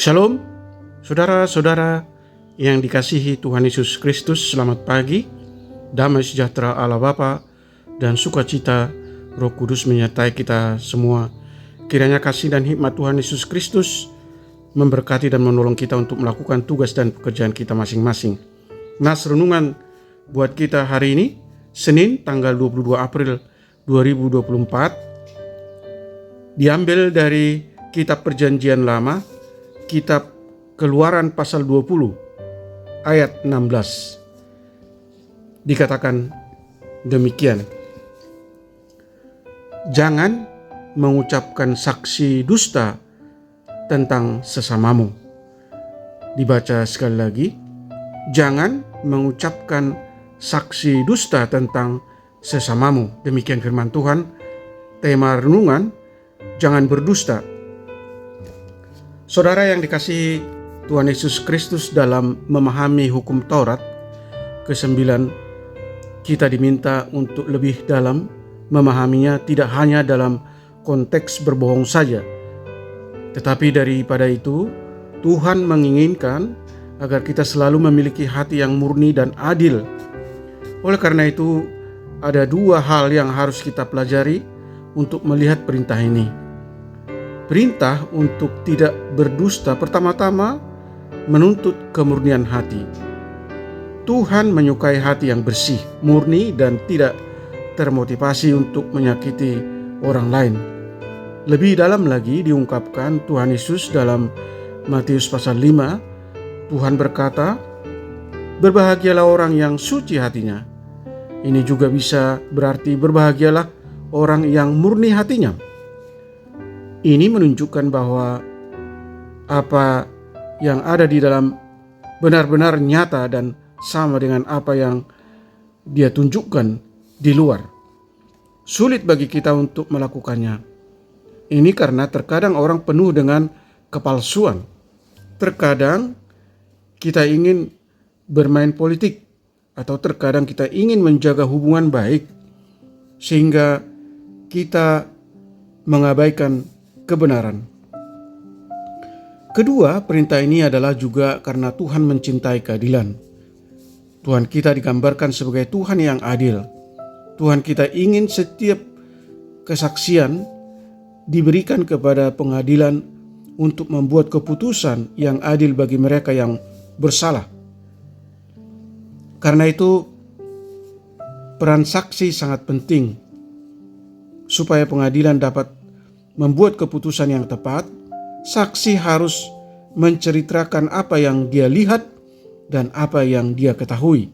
Shalom, saudara-saudara yang dikasihi Tuhan Yesus Kristus, selamat pagi. Damai sejahtera Allah Bapa dan sukacita Roh Kudus menyertai kita semua. Kiranya kasih dan hikmat Tuhan Yesus Kristus memberkati dan menolong kita untuk melakukan tugas dan pekerjaan kita masing-masing. Nas renungan buat kita hari ini, Senin tanggal 22 April 2024, diambil dari Kitab Perjanjian Lama, Kitab Keluaran pasal 20 ayat 16. Dikatakan demikian. Jangan mengucapkan saksi dusta tentang sesamamu. Dibaca sekali lagi. Jangan mengucapkan saksi dusta tentang sesamamu. Demikian firman Tuhan. Tema renungan, jangan berdusta. Saudara yang dikasihi Tuhan Yesus Kristus, dalam memahami hukum Taurat ke-9, kita diminta untuk lebih dalam memahaminya, tidak hanya dalam konteks berbohong saja. Tetapi daripada itu, Tuhan menginginkan agar kita selalu memiliki hati yang murni dan adil. Oleh karena itu, ada dua hal yang harus kita pelajari untuk melihat perintah ini. Perintah untuk tidak berdusta pertama-tama menuntut kemurnian hati. Tuhan menyukai hati yang bersih, murni, dan tidak termotivasi untuk menyakiti orang lain. Lebih dalam lagi diungkapkan Tuhan Yesus dalam Matius pasal 5. Tuhan berkata, "Berbahagialah orang yang suci hatinya." Ini juga bisa berarti berbahagialah orang yang murni hatinya. Ini menunjukkan bahwa apa yang ada di dalam benar-benar nyata dan sama dengan apa yang dia tunjukkan di luar. Sulit bagi kita untuk melakukannya. Ini karena terkadang orang penuh dengan kepalsuan. Terkadang kita ingin bermain politik, atau terkadang kita ingin menjaga hubungan baik sehingga kita mengabaikan kebenaran. Kedua, perintah ini adalah juga karena Tuhan mencintai keadilan. Tuhan kita digambarkan sebagai Tuhan yang adil. Tuhan kita ingin setiap kesaksian diberikan kepada pengadilan untuk membuat keputusan yang adil bagi mereka yang bersalah. Karena itu, peran saksi sangat penting supaya pengadilan dapat membuat keputusan yang tepat. Saksi harus menceritakan apa yang dia lihat dan apa yang dia ketahui.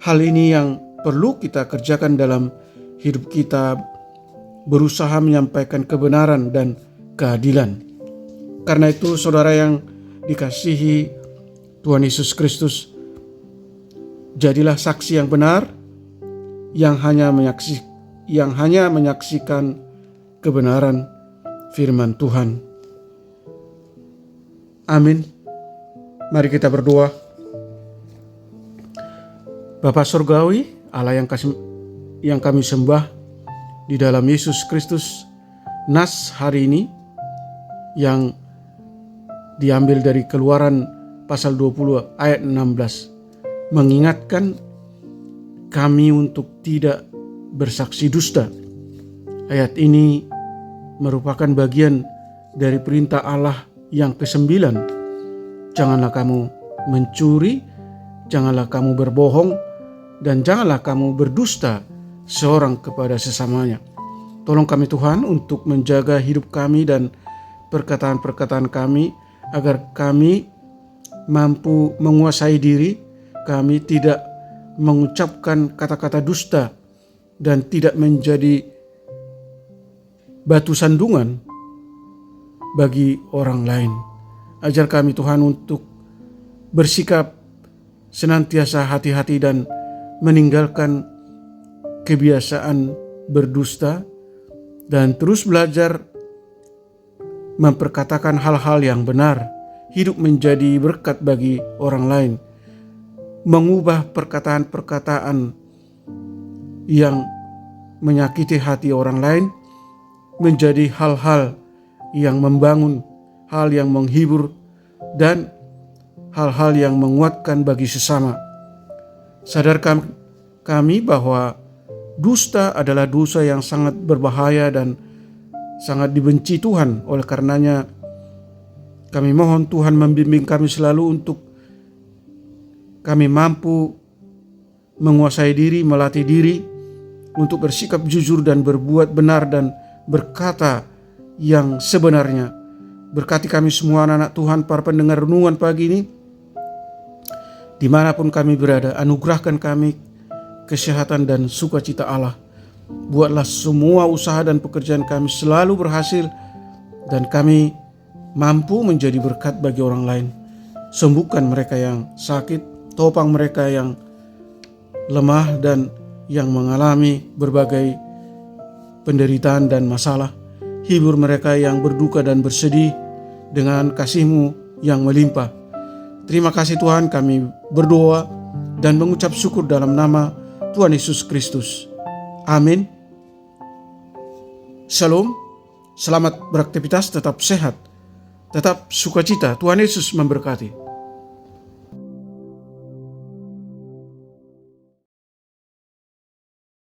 Hal ini yang perlu kita kerjakan dalam hidup kita, berusaha menyampaikan kebenaran dan keadilan. Karena itu, saudara yang dikasihi Tuhan Yesus Kristus, jadilah saksi yang benar, yang hanya menyaksikan kebenaran firman Tuhan. Amin. Mari kita berdoa. Bapa Surgawi, Allah yang kami sembah di dalam Yesus Kristus, nas hari ini yang diambil dari Keluaran pasal 20 ayat 16 mengingatkan kami untuk tidak bersaksi dusta. Ayat ini merupakan bagian dari perintah Allah yang ke-9. Janganlah kamu mencuri, janganlah kamu berbohong, dan janganlah kamu berdusta seorang kepada sesamanya. Tolong kami Tuhan untuk menjaga hidup kami dan perkataan-perkataan kami, agar kami mampu menguasai diri, kami tidak mengucapkan kata-kata dusta dan tidak menjadi batu sandungan bagi orang lain. Ajar kami Tuhan untuk bersikap senantiasa hati-hati dan meninggalkan kebiasaan berdusta, dan terus belajar memperkatakan hal-hal yang benar, hidup menjadi berkat bagi orang lain, mengubah perkataan-perkataan yang menyakiti hati orang lain menjadi hal-hal yang membangun, hal yang menghibur, dan hal-hal yang menguatkan bagi sesama. Sadarkan kami bahwa dusta adalah dosa yang sangat berbahaya dan sangat dibenci Tuhan. Oleh karenanya kami mohon Tuhan membimbing kami selalu untuk kami mampu menguasai diri, melatih diri untuk bersikap jujur dan berbuat benar dan berkata yang sebenarnya. Berkati kami semua anak-anak Tuhan, para pendengar renungan pagi ini, dimanapun kami berada, anugerahkan kami kesehatan dan sukacita Allah. Buatlah semua usaha dan pekerjaan kami selalu berhasil dan kami mampu menjadi berkat bagi orang lain. Sembuhkan mereka yang sakit, topang mereka yang lemah dan yang mengalami berbagai penderitaan dan masalah. Hibur mereka yang berduka dan bersedih dengan kasih-Mu yang melimpah. Terima kasih Tuhan, kami berdoa dan mengucap syukur dalam nama Tuhan Yesus Kristus. Amin. Shalom, selamat beraktivitas, tetap sehat, tetap sukacita. Tuhan Yesus memberkati.